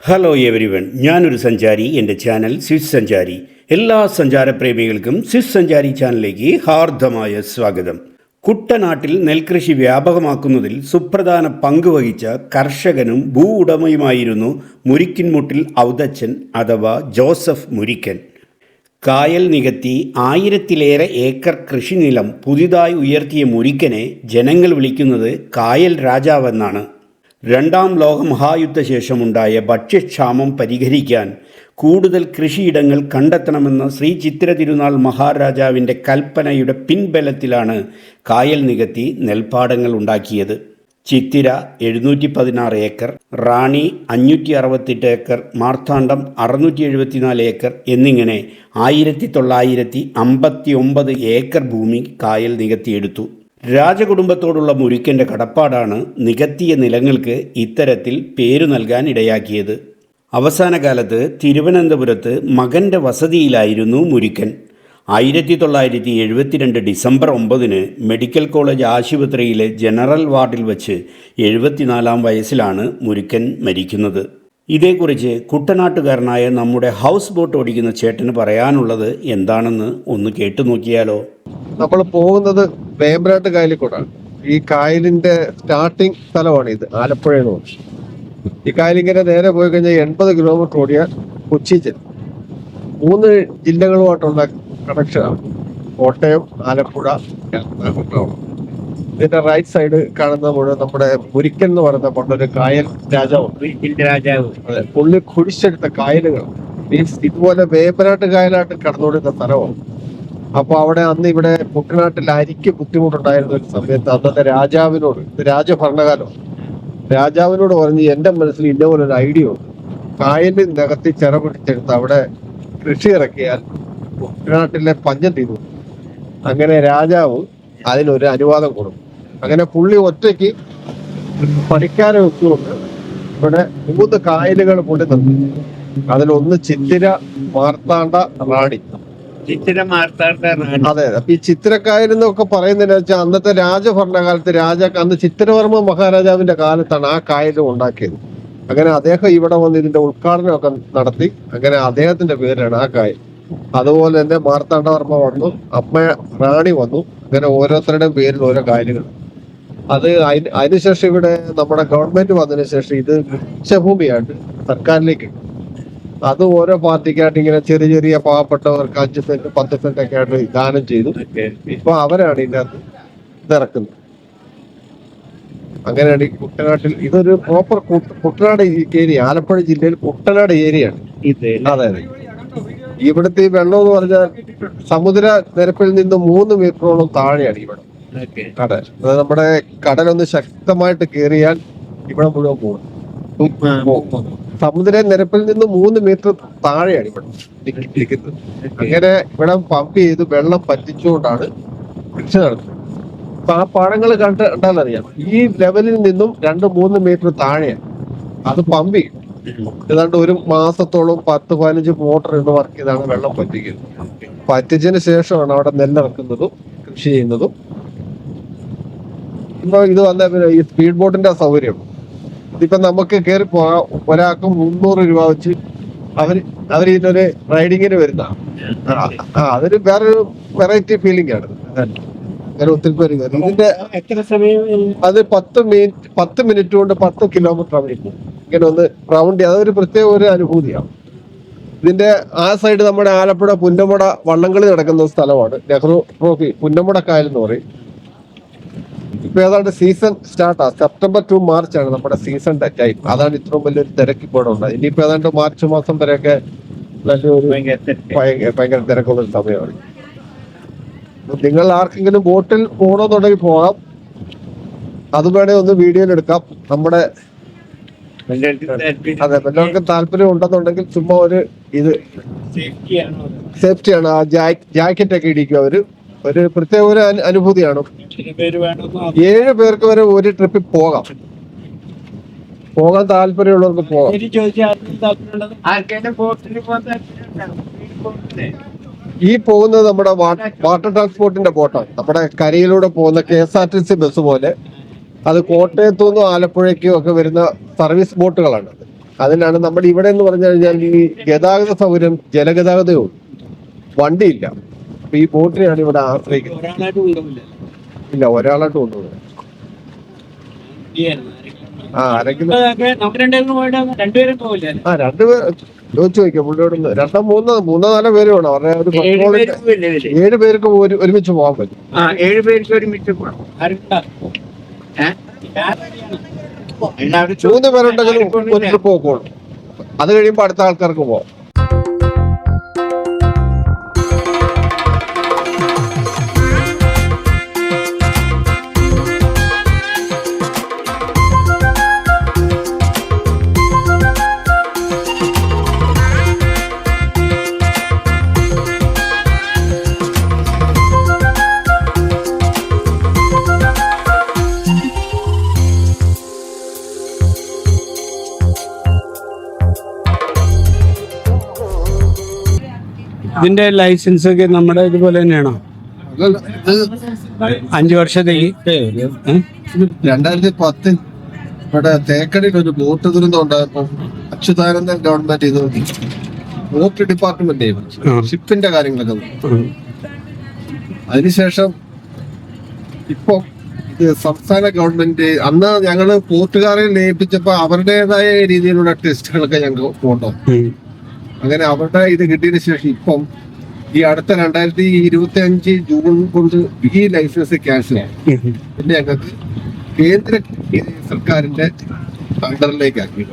Hello everyone, ഞാനൊരു സഞ്ചാരി. എൻ്റെ ചാനൽ സ്വിസ് സഞ്ചാരി. എല്ലാ സഞ്ചാരപ്രേമികൾക്കും സ്വിസ് സഞ്ചാരി ചാനലിലേക്ക് ഹാർദമായ സ്വാഗതം. കുട്ടനാട്ടിൽ നെൽകൃഷി വ്യാപകമാക്കുന്നതിൽ സുപ്രധാന പങ്ക് വഹിച്ച കർഷകനും ഭൂ ഉടമയുമായിരുന്നു മുരിക്കിൻമുട്ടിൽ ഔതച്ചൻ അഥവാ ജോസഫ് മുരിക്കൻ. കായൽ നികത്തി 1000-ലേറെ ഏക്കർ കൃഷിനിലം പുതിയതായി ഉയർത്തിയ മുരിക്കനെ ജനങ്ങൾ വിളിക്കുന്നത് കായൽ രാജാവെന്നാണ്. രണ്ടാം ലോകമഹായുദ്ധശേഷമുണ്ടായ ഭക്ഷ്യക്ഷാമം പരിഹരിക്കാൻ കൂടുതൽ കൃഷിയിടങ്ങൾ കണ്ടെത്തണമെന്ന ശ്രീ ചിത്തിര തിരുനാൾ മഹാരാജാവിൻ്റെ കൽപ്പനയുടെ പിൻബലത്തിലാണ് കായൽ നികത്തി നെൽപ്പാടങ്ങൾ ഉണ്ടാക്കിയത്. ചിത്തിര 716 ഏക്കർ, റാണി 568 ഏക്കർ, മാർത്താണ്ഡം 674 ഏക്കർ എന്നിങ്ങനെ 1959 ഏക്കർ ഭൂമി കായൽ നികത്തിയെടുത്തു. രാജകുടുംബത്തോടുള്ള മുരിക്കൻ്റെ കടപ്പാടാണ് നികത്തിയ നിലങ്ങൾക്ക് ഇത്തരത്തിൽ പേരു നൽകാൻ ഇടയാക്കിയത്. അവസാന കാലത്ത് തിരുവനന്തപുരത്ത് മകൻ്റെ വസതിയിലായിരുന്നു മുരിക്കൻ. 1972 ഡിസംബർ 9 മെഡിക്കൽ കോളേജ് ആശുപത്രിയിലെ ജനറൽ വാർഡിൽ വച്ച് 74-ാം വയസ്സിലാണ് മുരിക്കൻ മരിക്കുന്നത്. ഇതേക്കുറിച്ച് കുട്ടനാട്ടുകാരനായ നമ്മുടെ ഹൗസ് ബോട്ട് ഓടിക്കുന്ന ചേട്ടന് പറയാനുള്ളത് എന്താണെന്ന് ഒന്ന് കേട്ടു നോക്കിയാലോ. നമ്മൾ പോകുന്നത് വേമ്പനാട്ട് കായലിൽ കൂടാണ്. ഈ കായലിന്റെ സ്റ്റാർട്ടിങ് സ്ഥലമാണ് ഇത്, ആലപ്പുഴ എന്ന് പറഞ്ഞു. ഈ കായലിങ്ങനെ നേരെ പോയി കഴിഞ്ഞാൽ 80 കിലോമീറ്റർ ഓടിയാൽ കൊച്ചി ചെല്ലും. 3 ജില്ലകളുമായിട്ടുള്ള കണക്ഷനാണ്, കോട്ടയം, ആലപ്പുഴ, എറണാകുളം. ഇതിന്റെ റൈറ്റ് സൈഡ് കാണുന്ന മുഴുവൻ നമ്മുടെ മുരിക്കൻ എന്ന് പറയുന്ന പണ്ടൊരു കായൽ രാജാവ്. അതെ, പുള്ളി കുഴിച്ചെടുത്ത കായലുകൾ മീൻസ് ഇതുപോലെ വേമ്പനാട്ട് കായലായിട്ട് കടന്നുകൊടുക്കുന്ന സ്ഥലമാണ്. അപ്പൊ അവിടെ അന്ന് ഇവിടെ കുട്ടനാട്ടിൽ അരിക്ക് ബുദ്ധിമുട്ടുണ്ടായിരുന്ന ഒരു സമയത്ത് അന്നത്തെ രാജാവിനോട്, ഇത് രാജഭരണകാലം, രാജാവിനോട് പറഞ്ഞ് എന്റെ മനസ്സിൽ ഇതേപോലെ ഒരു ഐഡിയ ഉണ്ട്, കായലിൽ നികത്തി ചിറ പിടിച്ചെടുത്ത് അവിടെ കൃഷി ഇറക്കിയാൽ കുട്ടനാട്ടിലെ പഞ്ഞം തീരും. അങ്ങനെ രാജാവ് അതിനൊരു അനുവാദം കൊടുക്കും. അങ്ങനെ പുള്ളി ഒറ്റയ്ക്ക് പണിക്കാരെ വെച്ചുകൊണ്ട് ഇവിടെ 3 കായലുകൾ പുള്ളി നിർത്തി. അതിലൊന്ന് ചിത്തിര, മാർത്താണ്ഡ, റാണി. അതെ. അപ്പൊ ഈ ചിത്തിരക്കായൽ എന്നൊക്കെ പറയുന്നതെന്ന് വെച്ചാൽ അന്നത്തെ രാജഭരണകാലത്ത് അന്ന് ചിത്തിരവർമ്മ മഹാരാജാവിന്റെ കാലത്താണ് ആ കായലും ഉണ്ടാക്കിയത്. അങ്ങനെ അദ്ദേഹം ഇവിടെ വന്ന് ഇതിന്റെ ഉദ്ഘാടനമൊക്കെ നടത്തി. അങ്ങനെ അദ്ദേഹത്തിന്റെ പേരാണ് ആ കായൽ. അതുപോലെ തന്നെ മാർത്താണ്ഡവർമ്മ വന്നു, അമ്മ റാണി വന്നു. അങ്ങനെ ഓരോരുത്തരുടെയും പേരിൽ ഓരോ കായലുകൾ. അതിനുശേഷം ഇവിടെ നമ്മുടെ ഗവൺമെന്റ് വന്നതിന് ശേഷം ഇത് ഉച്ചഭൂമിയായിട്ട് സർക്കാരിലേക്ക്, അത് ഓരോ പാർട്ടിക്കായിട്ട് ഇങ്ങനെ ചെറിയ ചെറിയ പാവപ്പെട്ടവർക്ക് 5 സെന്റ് 10 സെന്റ് ഒക്കെ ആയിട്ട് ദാനം ചെയ്തു. ഇപ്പൊ അവരാണ് ഇതിനകത്ത് ഇതിറക്കുന്നത്. അങ്ങനെയാണ് ഈ കുട്ടനാട്ടിൽ ഇതൊരു പ്രോപ്പർ കുട്ടനാട് ഏരിയ, ആലപ്പുഴ ജില്ലയിൽ കുട്ടനാട് ഏരിയയാണ്. അതെ അതെ. ഇവിടുത്തെ ഈ വെള്ളം എന്ന് പറഞ്ഞാൽ സമുദ്ര നിരപ്പിൽ നിന്ന് 3 മീറ്ററോളം താഴെയാണ് ഇവിടെ. അതെ, അത് നമ്മുടെ കടലൊന്ന് ശക്തമായിട്ട് കയറിയാൽ ഇവിടെ മുഴുവൻ പോകും. സമുദ്ര നിരപ്പിൽ നിന്ന് 3 മീറ്റർ താഴെയാണ് ഇവിടെ ഇരിക്കുന്നത്. അങ്ങനെ ഇവിടെ പമ്പ് ചെയ്ത് വെള്ളം പറ്റിച്ചുകൊണ്ടാണ് കൃഷി നടത്തുന്നത്. അപ്പൊ ആ പാടങ്ങൾ കണ്ടാലറിയാം, ഈ ലെവലിൽ നിന്നും 2-3 മീറ്റർ താഴെയാണ് അത് പമ്പ് ചെയ്യും. ഏതാണ്ട് 1 മാസത്തോളം 10-15 മോട്ടർ എന്ന് വർക്ക് ചെയ്താണ് വെള്ളം പറ്റിക്കുന്നത്. പറ്റിച്ചതിന് ശേഷമാണ് അവിടെ നെല്ലിറക്കുന്നതും കൃഷി ചെയ്യുന്നതും. ഇപ്പൊ ഇത് വന്ന ഈ സ്പീഡ് ബോട്ടിന്റെ സൗകര്യം, ഇതിപ്പോ നമുക്ക് കയറി പോകാം. ഒരാൾക്ക് 300 രൂപ വെച്ച് അവർ ഇതിനൊരു റൈഡിങ്ങിന് വരുന്ന അതൊരു വേറൊരു വെറൈറ്റി ഫീലിംഗ് ആണ്. അങ്ങനെ ഒത്തിരി പേര് കയറി. ഇതിന്റെ അത് 10 മിനിറ്റ് കൊണ്ട് 10 കിലോമീറ്റർ അവിടെ പോകും. ഇങ്ങനെ ഒന്ന് റൗണ്ട് ചെയ്ത് അതൊരു പ്രത്യേക ഒരു അനുഭൂതിയാണ്. ഇതിന്റെ ആ സൈഡ് നമ്മുടെ ആലപ്പുഴ പുന്നമട വള്ളംകളി നടക്കുന്ന സ്ഥലമാണ്. നെഹ്റു ട്രോഫി പുന്നമട കായൽ എന്ന് പറയും. ഇപ്പൊ ഏതാണ്ട് സീസൺ സ്റ്റാർട്ടാ. സെപ്റ്റംബർ ടു മാർച്ച് ആണ് നമ്മുടെ സീസൺ ടൈം. അതാണ് ഇത്രയും വലിയൊരു തിരക്ക് ഇപ്പോൾ ഉണ്ടായത്. ഇനിയിപ്പോ ഏതാണ്ട് മാർച്ച് മാസം വരെയൊക്കെ നല്ലൊരു ഭയങ്കര തിരക്കുള്ള സമയമാണ്. നിങ്ങൾ ആർക്കെങ്കിലും ബോട്ടിൽ പോകണമെന്നുണ്ടെങ്കിൽ പോകാം. അത് വേണേ ഒന്ന് വീഡിയോയിൽ എടുക്കാം. നമ്മുടെ അതെ, എല്ലാവർക്കും താല്പര്യം ഉണ്ടെന്നുണ്ടെങ്കിൽ ചുമ്മാ ഒരു ഇത് സേഫ്റ്റിയാണ്. ആ ജാക്കറ്റ് ഒക്കെ ഇടിക്കും അവര്. ഒരു പ്രത്യേക ഒരു അനുഭൂതിയാണ്. 7 പേർക്ക് വരെ ഒരു ട്രിപ്പിൽ പോകാൻ താല്പര്യമുള്ളവർക്ക് പോകാം. ഈ പോകുന്നത് നമ്മുടെ വാട്ടർ ട്രാൻസ്പോർട്ടിന്റെ ബോട്ടാണ്. നമ്മുടെ കരയിലൂടെ പോകുന്ന KSRTC ബസ് പോലെ. അത് കോട്ടയത്തു നിന്നും ആലപ്പുഴയ്ക്കും ഒക്കെ വരുന്ന സർവീസ് ബോട്ടുകളാണ്. അതിനാണ് നമ്മുടെ ഇവിടെ എന്ന് പറഞ്ഞു കഴിഞ്ഞാൽ ഈ ഗതാഗത സൗകര്യം ജലഗതാഗതവും വണ്ടിയില്ല. അപ്പൊ ഈ ബോട്ടിനെയാണ് ഇവിടെ ആശ്രയിക്കുന്നത്. ഇല്ല, ഒരാളായിട്ട് കൊണ്ടുപോകുന്നത്. ആരെങ്കിലും രണ്ടുപേർ ചോദിച്ചു നോക്കിയാ പുള്ളിയോട്. മൂന്നോ നാലോ പേര് വേണം. അവരുടെ ഒരു 7 പേർക്ക് ഒരുമിച്ച് പോകാൻ പറ്റും. 7 പേർക്ക് ഒരുമിച്ച് പോകാം. 3 പേരുണ്ടെങ്കിലും ഒരു ട്രിപ്പ് പോക്കോളൂ. അത് കഴിയുമ്പോ അടുത്ത ആൾക്കാർക്ക് പോവാം. ഇതിന്റെ ലൈസൻസ് ഒക്കെ നമ്മുടെ ഇതുപോലെ തന്നെയാണോ? 5 വർഷത്തേക്ക്? 2010 ഇവിടെ തേക്കടിയിൽ ഒരു ബോട്ട് ദുരന്തം ഉണ്ടായപ്പോ അച്യുതാനന്ദൻ ഗവൺമെന്റ് ഇത് ബോട്ട് ഡിപ്പാർട്ട്മെന്റ് ഷിപ്പിന്റെ കാര്യങ്ങളൊക്കെ നോക്കും. അതിനുശേഷം ഇപ്പൊ ഇത് സംസ്ഥാന ഗവൺമെന്റ് അന്ന് ഞങ്ങള് പോർട്ടുകാരെ ലയിപ്പിച്ചപ്പോ അവരുടേതായ രീതിയിലുള്ള ടെസ്റ്റുകളൊക്കെ ഞങ്ങൾ കൊണ്ടുപോകും. അങ്ങനെ അവരുടെ ഇത് കിട്ടിയതിനു ശേഷം ഇപ്പം ഈ അടുത്ത 2025 ജൂൺ കൊണ്ട് ഈ ലൈസൻസ് ക്യാൻസൽ ആയി. പിന്നെ ഞങ്ങൾക്ക് കേന്ദ്ര സർക്കാരിന്റെ അണ്ടറിലേക്ക് ആക്കി.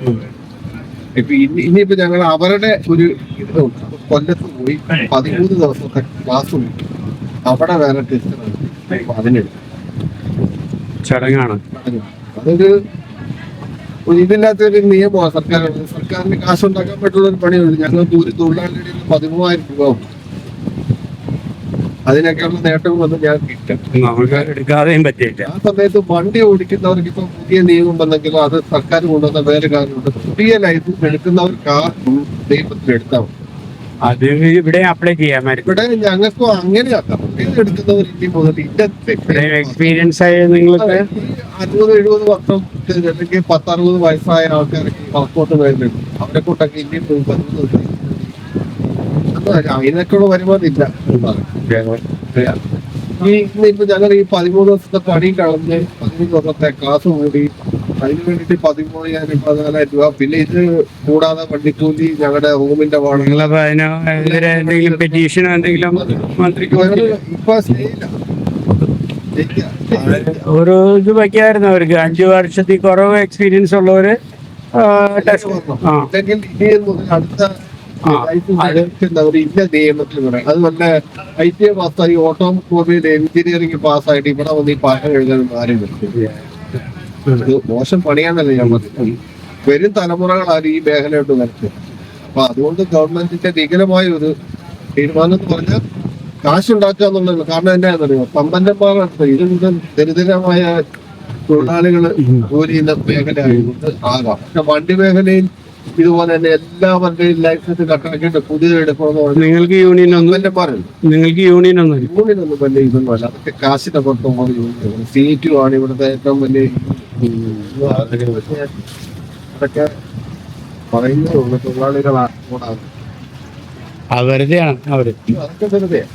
ഇപ്പൊ ഇനിയിപ്പോ ഞങ്ങൾ അവരുടെ ഒരു കൊല്ലത്ത് പോയി 13 ദിവസത്തെ ക്ലാസ് ഉണ്ട്. അവിടെ വേറെ ടെസ്റ്റ് അതിനെടുക്കും. ചടങ്ങാണ്. അതൊരു ഇതില്ലാത്തൊരു നിയമമാണ് സർക്കാരിന് കാശുണ്ടാക്കാൻ പറ്റുള്ള ഒരു പണിയുണ്ട്. ഞങ്ങൾക്ക് ഒരു തൊഴിലാളിയുടെ 13,000 രൂപ ഉണ്ട്. അതിനൊക്കെയുള്ള നേട്ടം വന്ന് ഞാൻ കിട്ടും. എടുക്കാതെയും പറ്റില്ല. ആ സമയത്ത് വണ്ടി ഓടിക്കുന്നവർക്ക് ഇപ്പൊ പുതിയ നിയമം വന്നെങ്കിലും അത് സർക്കാർ കൊണ്ടുവന്ന വേറെ കാര്യമുണ്ട്. പുതിയ ലൈസൻസ് എടുക്കുന്നവർക്ക് ആ നിയമത്തിൽ എടുത്താൽ മതി. അത് ഇവിടെ അപ്ലൈ ചെയ്യാമായിരുന്നു. ഇവിടെ ഞങ്ങൾക്കും അങ്ങനെയാക്കാം. എടുക്കുന്നവർ ഇനി മുതൽ എക്സ്പീരിയൻസ് ആയ നിങ്ങൾക്ക് 60-70 വർഷം അല്ലെങ്കിൽ 10-60 വയസ്സായ ആൾക്കാർക്ക് പാസ്പോർട്ട് വരുന്നുണ്ട്. അവരെ കൂട്ടൊക്കെ ഇന്ത്യയിൽ പോയി 13 അതിനൊക്കെയുള്ള വരുമാനം ഇല്ല. ഇന്നിപ്പോ ഞങ്ങൾ ഈ 13 ദിവസത്തെ പണി കളഞ്ഞ് 13 ദിവസത്തെ ക്ലാസ് കൂടി അതിന് വേണ്ടിട്ട് 13,000-14,000 രൂപ. പിന്നെ ഇത് കൂടാതെ വണ്ടിക്കൂലി, ഞങ്ങളുടെ റൂമിന്റെ എന്തെങ്കിലും പെറ്റീഷനോ എന്തെങ്കിലും മന്ത്രിക്ക് ഇപ്പൊ സ്റ്റേയില്ല. ഒരു ഇത് വയ്ക്കായിരുന്നു അവർക്ക്. 5 വർഷത്തിൽ കുറവ് എക്സ്പീരിയൻസ് ഉള്ളവര് അല്ലെങ്കിൽ ഇനി മുതൽ അടുത്ത ഇന്ന നിയമത്തിൽ പറയാം. അത് നല്ല ITA പാസ്സായി ഓട്ടോമൊബൈൽ എഞ്ചിനീയറിംഗ് പാസ്സായിട്ട് ഇവിടെ വന്ന് ഈ പാഠം എഴുതാൻ ആരും പറ്റില്ല. ഇത് മോശം പണിയാന്നല്ലേ ഞാൻ പറഞ്ഞു. വരും തലമുറകളാണ് ഈ മേഖലയോട്ട് വരച്ചത്. അപ്പൊ അതുകൊണ്ട് ഗവൺമെന്റിന്റെ വികലമായ ഒരു തീരുമാനം എന്ന് പറഞ്ഞാൽ കാശുണ്ടാക്കുക എന്നുള്ളത്. കാരണം എന്താണെന്നറിയോ, സമ്പന്നന്മാരാണ് ഇത് ദരിദ്രമായ തൊഴിലാളികൾ ജോലി ചെയ്യുന്ന മേഖല ആയതുകൊണ്ട് ആകാം. പക്ഷെ വണ്ടി മേഖലയിൽ ഇതുപോലെ തന്നെ എല്ലാവരുടെയും ലൈസൻസ് കട്ടാക്കിയിട്ട് പുതിയത് എടുക്കണമെന്ന് പറഞ്ഞാൽ നിങ്ങൾക്ക് യൂണിയൻ ഒന്നും യൂണിയനൊന്നും വലിയ ഇതൊന്നും അല്ല. അതൊക്കെ കാശിന്റെ പുറത്തും യൂണിയൻ CTU ആണ് ഇവിടുത്തെ ഏറ്റവും വലിയ. അതൊക്കെ പറയുന്നേ ഉള്ളൂ. തൊഴിലാളികളാണ് വെറുതെയാണ് അവര്. അതൊക്കെ വെറുതെയാണ്.